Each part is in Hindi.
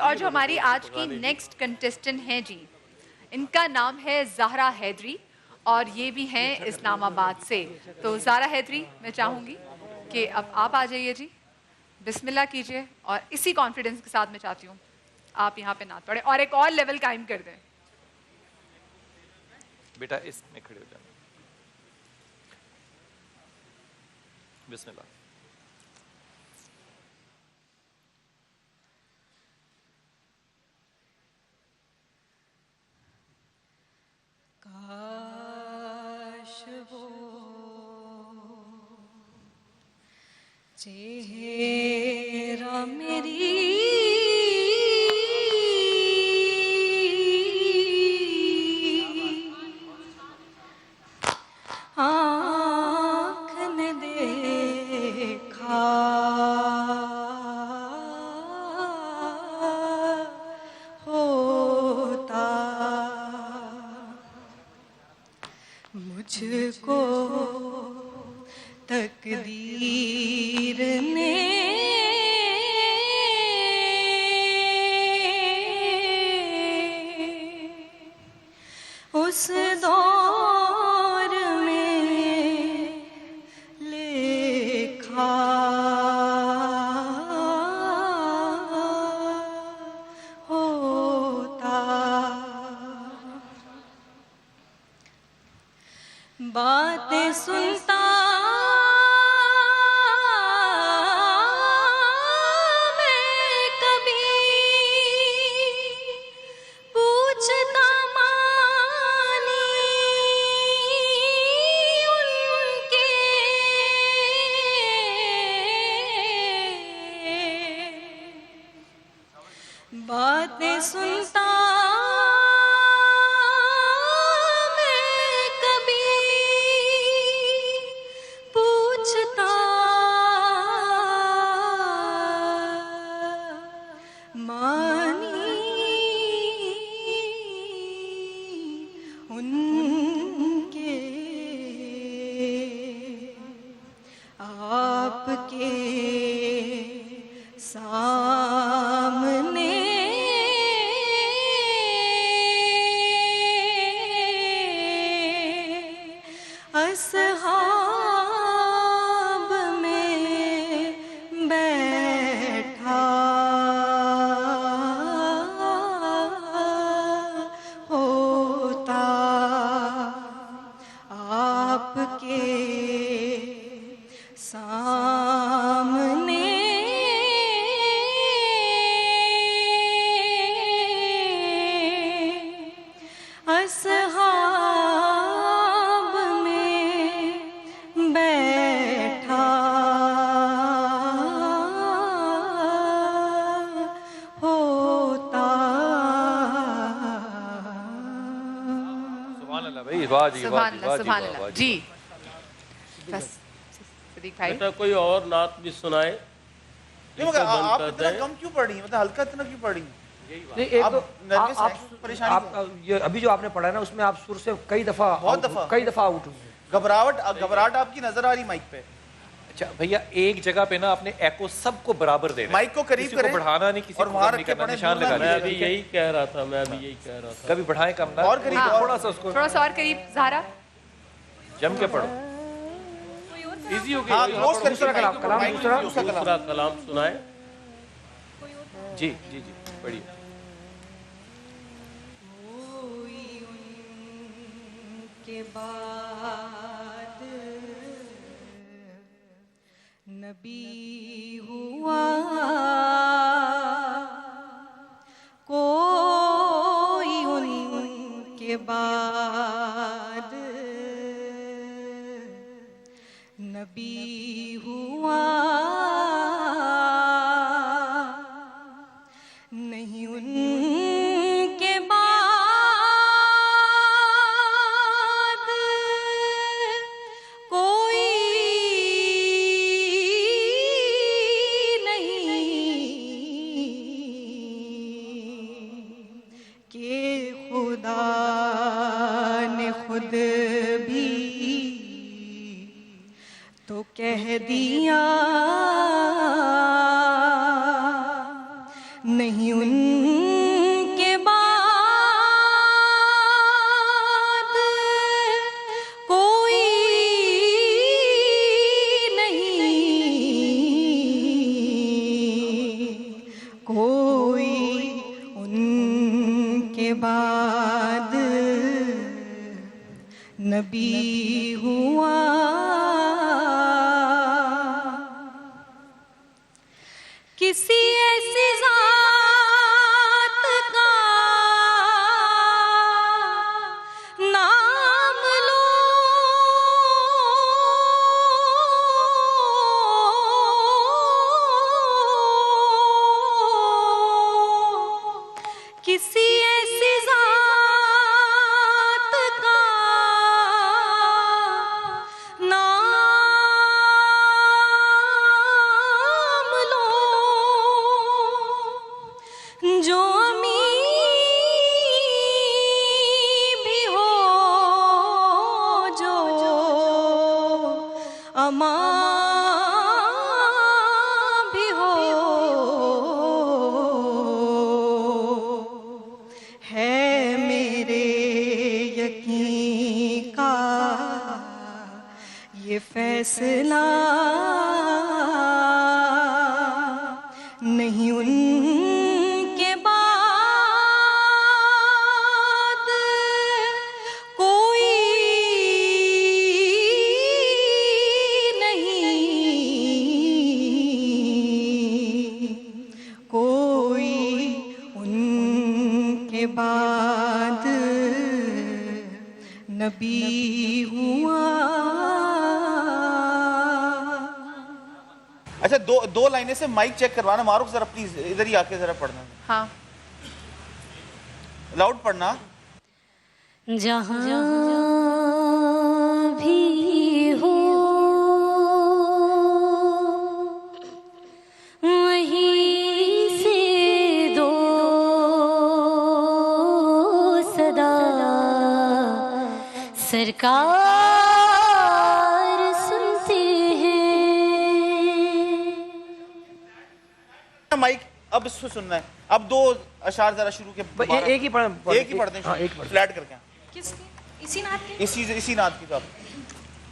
और जो हमारी आज की नेक्स्ट कंटेस्टेंट हैं जी, इनका नाम है ज़हरा हैदरी और ये भी हैं इस्लामाबाद से। तो ज़हरा हैदरी, मैं चाहूँगी कि अब आप आ जाइए जी, बिस्मिल्लाह कीजिए और इसी कॉन्फिडेंस के साथ मैं चाहती हूँ आप यहाँ पे ना पड़े और एक और लेवल कायम कर दें। बेटा इसमें खड़े हो जाना। बिस्मिल्लाह। काश वो चेहरा मेरी आँख ने देखा होता, मुझको तकदीर ने उस दौर में लिखा होता। बातें सुनता मैं कभी, पूछता मानी उनके, बातें सुनता मानी उनके, आपके सामने असहाब में बैठा होता, आपके सामने असहाब में बैठा होता। सुभान अल्लाह भाई, वाह जी वाह जी वाह जी सुभान वाह अल्लाह वाह जी। बस सिद्दीक भाई, बेटा कोई और नात भी सुनाए। नहीं मगर आप इतना कम क्यों पढ़ रही हैं, मतलब हल्का इतना क्यों पढ़ रही हैं? नहीं, एक आप तो nervous आप हैं, परेशानी आप ये अभी जो आपने पढ़ा है ना, उसमें आप सुर से कई दफा आउट हुए। घबराहट आपकी नजर आ रही माइक पे। अच्छा भैया, एक जगह पे ना आपने एको सबको बराबर देना है। माइक को करीब किसी को करें बढ़ाना नहीं, किसी और को वहाँ कम रख नहीं के करना, पढ़ें, निशान दूर ना लगा मैं दीजिए। अभी यही कह रहा था, मैं अभी यही कह रहा था। कभी बढ़ाएं कम ना, और करीब, हाँ, थोड़ा सा उसको थोड़ा सा और करीब ज़हरा। जम के पढ़ो, इजी हो हाँ, गई। close करके दूसरा कलाम माइक दूसरा दूसरा कलाम। दूसरा कलाम सुनाए। जी जी जी बढ़िया। कोई उनके बाद नबी हुआ, कोई उनके बाद नबी हुआ, नहीं उनके बाद कोई नहीं कि खुदा ने खुद भी तो कह दिया नहीं नहीं उनके बाद कोई नहीं, कोई उनके बाद नबी हुआ। किसी ऐसी ज़ात का नाम लो किसी ऐसी ज़ात का नाम लो जो अमी भी हो, जो अमा भी हो, है मेरे यकीन का ये फैसला। नहीं उनके बाद कोई नहीं, कोई उनके बाद नबी हुआ। अच्छा, दो लाइनें से माइक चेक करवाना। मारूफ जरा प्लीज इधर ही आके जरा पढ़ना, हाँ लाउड पढ़ना। जहाँ भी हो वहीं से दो सदा, सरकार सुनते हैं। माइक अब इसको सुनना है। अब दो अशार जरा शुरू के एक ही पढ़ एक ही पढ़ते हैं, हाँ, एक पढ़। फ्लैट करके किसकी? इसी नात के? इसी नात की। तो आप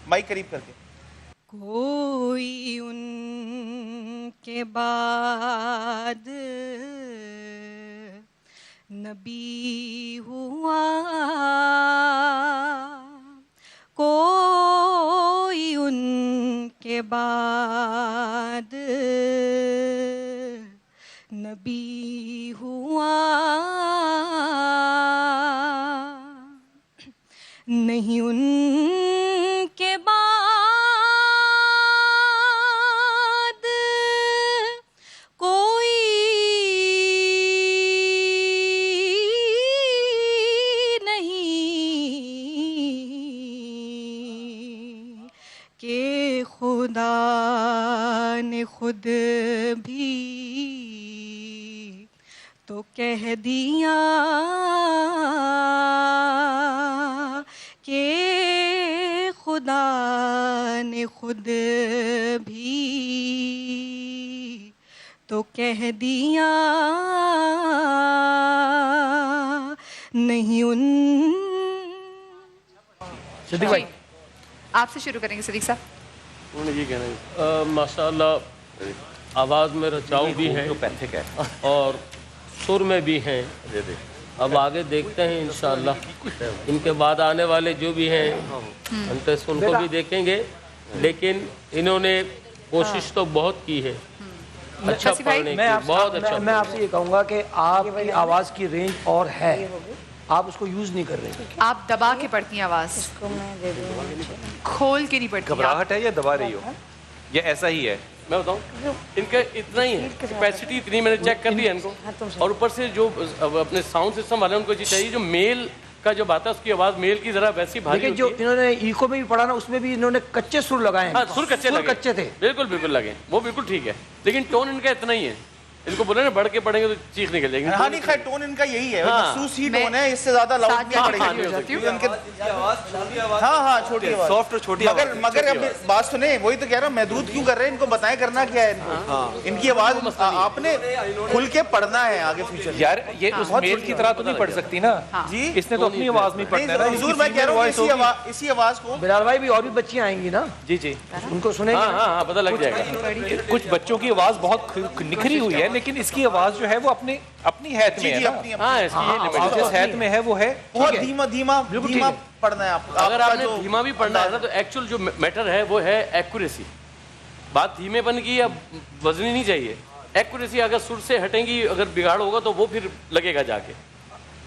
माइक करीब करके। कोई उनके बाद नबी हुआ, कोई उनके बाद नबी हुआ। नहीं उनके बाद कोई नहीं कि खुदा ने खुद भी तो कह दिया कि खुदा ने खुद भी तो कह दिया। नहीं उन सिद्दीक भाई, आपसे शुरू करेंगे सिद्दीक साहब। उन्होंने ये कहना है माशाल्लाह आवाज़ में रचाव भी है और सुर में भी हैं। अब आगे देखते हैं इंशाअल्लाह, इनके बाद आने वाले जो भी हैं हम तो उनको भी देखेंगे, लेकिन इन्होंने कोशिश तो बहुत की है अच्छा वसी भाई, पढ़ने की, बहुत अच्छा। मैं आपसे ये कहूँगा कि आपकी आवाज़ की रेंज और है, आप उसको यूज़ नहीं कर रहे। आप दबा के पढ़ती हैं आवाज़, खोल के नहीं पढ़ती। घबराहट है या दबा रही हो, ये ऐसा ही है। मैं बताऊं, इनका इतना ही है, कैपेसिटी इतनी मैंने चेक कर लिया इनको, और ऊपर से जो अपने साउंड सिस्टम वाले उनको चाहिए जो मेल का जो बात है उसकी आवाज़ मेल की जरा वैसी भारी होती है। जो इन्होंने इको में भी पढ़ा ना, उसमें भी इन्होंने कच्चे सुर लगाए हैं। हाँ, सुर कच्चे लगे, कच्चे थे, बिल्कुल बिल्कुल लगे, वो बिल्कुल ठीक है, लेकिन टोन इनका इतना ही है। इनको बोले ना बढ़ के पढ़ेंगे तो चीख निकल जाएगी। हाँ नहीं खैर टोन इनका यही है, हाँ। महसूस ही टोन है, इससे ज्यादा लाउड साथ नहीं जाके पड़ेगी। खड़ी हो जाती हूँ। हाँ छोटी आवाज, सॉफ्ट और छोटी आवाज। मगर अब बात सुने, वही तो कह रहा हूँ, महदूद क्यों कर रहे हैं, इनको बताएं करना क्या है इनको। इनकी आवाज आपने खुल के पढ़ना है आगे फ्यूचर। यार ये उस मेल की तरह तो नहीं पढ़ सकती ना जी इसने तो अपनी आवाज में पढ़ना है ना। हुजूर मैं कह रहा हूँ इसी आवाज को बिलाल भाई भी और भी बच्चियां आएंगी ना, जी जी उनको सुनेंगे। हाँ पता लग जाएगा। कुछ बच्चों की आवाज बहुत निखरी हुई है, लेकिन इसकी आवाज जो है वो अपनी हैत में है ना। अपनी हाँ इसकी ये लिमिट है। जिस हैत में है वो है। बहुत धीमा पढ़ना है आपको। अगर आपने धीमा भी पढ़ना है ना तो एक्चुअल जो मैटर है वो है एक्यूरेसी। बात धीमेपन की या वजनी नहीं चाहिए, एक्यूरेसी। अगर सुर से हटेंगी, अगर बिगाड़ होगा तो वो फिर लगेगा जाके।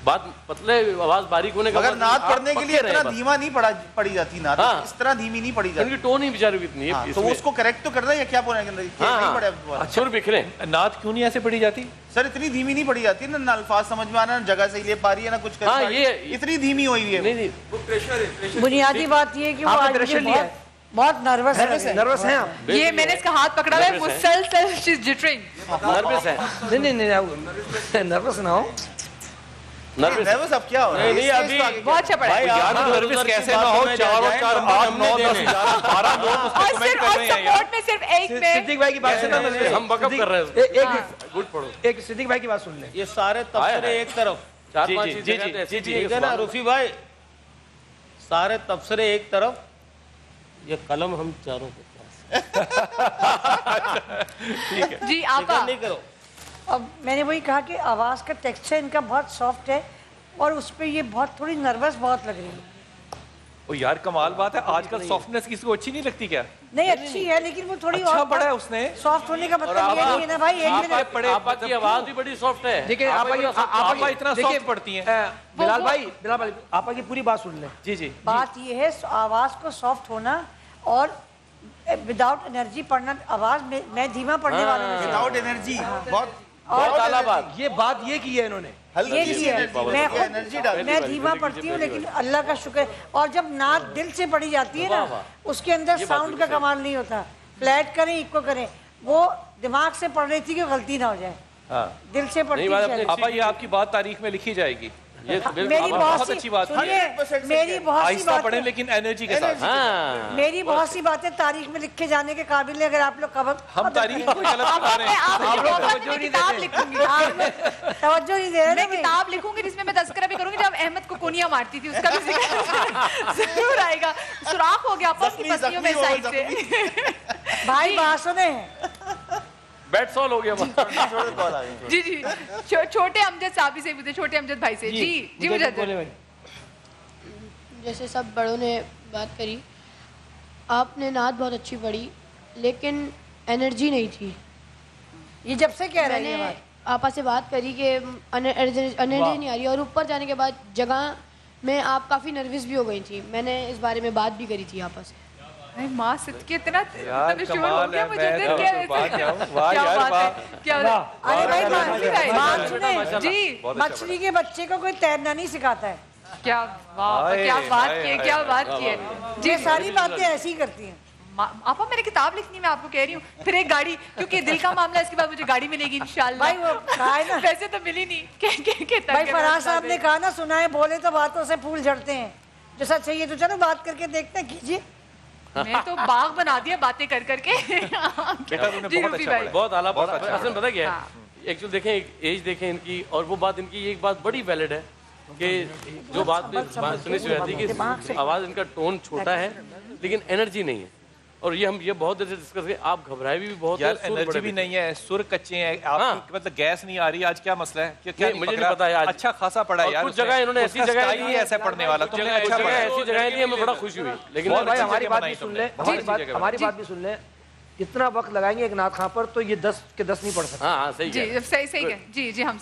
बात पतले आवाज बारीक होने का अगर नात पढ़ने के लिए इतना धीमा नहीं पढ़ी जाती नात, हाँ। इस तरह धीमी नहीं पढ़ी जाती। उनकी टोन ही बेचारे की इतनी है। तो उसको करेक्ट तो करना है या क्या बोलना है? नहीं पढ़े दोबारा। सुर बिखरे। नात क्यों नहीं ऐसे पढ़ी जाती सर? इतनी धीमी नहीं पढ़ी जाती ना अल्फाज समझ में आना, जगह सही ले पा रही है ना कुछ कर हाँ, पा रही है, इतनी धीमी हुई है। नहीं बुनियादी बात ये है कि वो आपने आज प्रेशर मुझे लिया है? बहुत नर्वस है। नर्वस हैं आप? ये मैंने इसका हाथ पकड़ा हुआ है, वो शी इज जिटरिंग। नर्वस है। नहीं नर्वस ना हो। नर्वस अब क्या हो रहा है? नहीं अभी बहुत अच्छा पढ़ा है। यार नर्वस कैसे ना हो? 4 और 4 8 9 10 11 12 लोग उस और पर कमेंट सिर्फ कर और रहे हैं यार। सपोर्ट में सिर्फ एक में सिद्दीक भाई की बात सुनो ना, हम बकअप कर रहे हैं। एक गुड पढ़ो। एक सिद्दीक भाई की बात सुन ले। ये सारे तबसरे एक तरफ, 4-5 जी, चीजें जी, तो ऐसी जी, चीजें ठीक है ना रूफी भाई, सारे तबसरे एक तरफ, ये कलम हम चारों के पास। जी आपा नहीं करो। अब मैंने वही कहा कि आवाज़ का टेक्सचर इनका बहुत सॉफ्ट है और उस पर ये बहुत थोड़ी नर्वस बहुत लग रही है। ओ यार कमाल बात है, आजकल सॉफ्टनेस किसी को अच्छी नहीं लगती क्या? नहीं अच्छी है लेकिन वो थोड़ी अच्छा और पढ़ा है उसने। सॉफ्ट होने का मतलब ये नहीं है ना भाई। एक मिनट, पढ़े आपा की आवाज भी बड़ी सॉफ्ट है। देखिए आपा इतना सॉफ्ट पढ़ती हैं। बिलाल भाई आपा की पूरी बात सुन ले। जी जी बात ये है आवाज़ को सॉफ्ट होना और विदाउट एनर्जी पढ़ना। आवाज़ में मैं धीमा पढ़ने वालों में से हूँ। विदाउट एनर्जी बहुत बहुत आला बात। ये बात ये की है इन्होंने। हल्की ये सी चीज़ है। एनर्जी मैं एनर्जी डाल। मैं धीमा पढ़ती हूँ लेकिन अल्लाह का शुक्र है। और जब नात दिल से पढ़ी जाती है ना, उसके अंदर साउंड का कमाल नहीं होता। फ्लैट करें इको करें, वो दिमाग से पढ़ रही थी कि गलती ना हो जाए। हाँ दिल से पढ़ती अपने थी। आपा ये आपकी बात तारीख में लिखी जाएगी। ये मेरी बहुत अच्छी बात है। सुनिए, मेरी बहुत सी आहिस्ता पढ़े बातें लेकिन एनर्जी के साथ। हाँ मेरी बहुत सी बातें तारीख में लिखे जाने के काबिल है। अगर आप लोग कब हम तारीख को गलत बता रहे हैं। मैं किताब लिखूंगी। तवज्जो नहीं दे रहे मैं ना। किताब लिखूंगी जिसमें मैं तस्करा भी करूंगी जब अहमद को कोनिया मारती थी, उसका भी जिक्र जरूर आएगा। सुराख हो गया आपा की पसलियों में साइड से। भाई बात सुने, बैट सॉल हो गया। जी जी छोटे अमजद साहब से पूछे, छोटे अमजद भाई से। जी जी मुझे जैसे सब बड़ों ने बात करी, आपने नात बहुत अच्छी पढ़ी लेकिन एनर्जी नहीं थी। ये जब से कह रहे हैं ये मैंने बात। आपा से बात करी कि एनर्जी नहीं आ रही और ऊपर जाने के बाद जगह में आप काफ़ी नर्वस भी हो गई थी। मैंने इस बारे में बात भी करी थी आपा से। माँ सिद्दीकी इतना यार शोर हो कमाल गया है। मुझे अंदर। मैं क्या तो बात क्या हूँ? वाह क्या यार बात वाह। है, क्या अरे भाई बात सुने जी, मछली के बच्चे को कोई तैरना नहीं सिखाता है। क्या वाह, क्या बात की है, क्या बात की है। ये सारी बातें ऐसी ही करती हैं। आपा मेरी किताब लिखनी मैं आपको कह रही हूँ, फिर एक गाड़ी, क्योंकि दिल का मामला है, इसके बाद मुझे गाड़ी मिलेगी इंशाल्लाह। भाई वो कहा है ना, वैसे तो मिली नहीं। भाई फराज साहब ने कहा ना, सुनाए बोले तो बातों से फूल झड़ते हैं। जो सच है ये तो चलो बात करके देखते हैं, कीजिए। मैं तो बाग बना दिया बातें कर करके। बेटा तूने जी बहुत रूबी अच्छा भाई। पढ़ा। बहुत आला बहुत बात। अच्छा असल में पता क्या हाँ। है, एक्चुअली देखें एज देखें इनकी, और वो बात इनकी एक बात बड़ी वैलिड है कि जो बात सुनी सी रहती है कि आवाज़ इनका टोन छोटा है लेकिन एनर्जी नहीं है। और ये बहुत देर से डिस्कस किया, आप घबराए भी बहुत यार हैं, सुर एनर्जी बड़े भी थे। नहीं है, सुर कच्चे हैं। आप मतलब गैस नहीं आ रही, आज क्या मसला है? क्या नहीं, मुझे नहीं पता है आज। अच्छा खासा पढ़ा है और यार। कुछ जगह इन्होंने ऐसी जगह ही ऐसा पढ़ने वाला, तुमने कुछ अच्छा जगह पढ़ा। ऐसी जगह ली, हमें बड़ा खुशी हुई। लेकिन बहुत भाई अच्छी हमारी जगह बात बनाई भी सुन तुमने, ले, बहुत अच्छी जगह हमारी बनाई। बात भी सुन ले। इतना वक्त लगाएंगे एक नात खां पर तो ये 10 के 10 नहीं पढ़ सकते। हाँ सही जी है। सही सही है। जी जी हम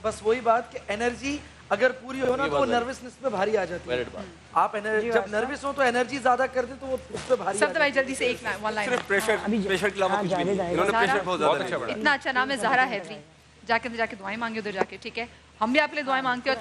बस वही बात कि एनर्जी अगर पूरी हो ना तो वो नर्वसनेस पे भारी आ जाती है। वैलिड बात। आप जब नर्वस हो तो एनर्जी ज्यादा कर दे तो वो उस पे भारी आ सब भाई जल्दी से एक वन लाइन। प्रेशर के अलावा कुछ भी नहीं। इन्होंने ज़ारा, प्रेशर बहुत ज्यादा इतना अच्छा नाम है ज़हरा हैदरी। जाके जाके दुआएं मांगे उधर जाके, ठीक है? हम भी आपके लिए दुआएं मांगते हो।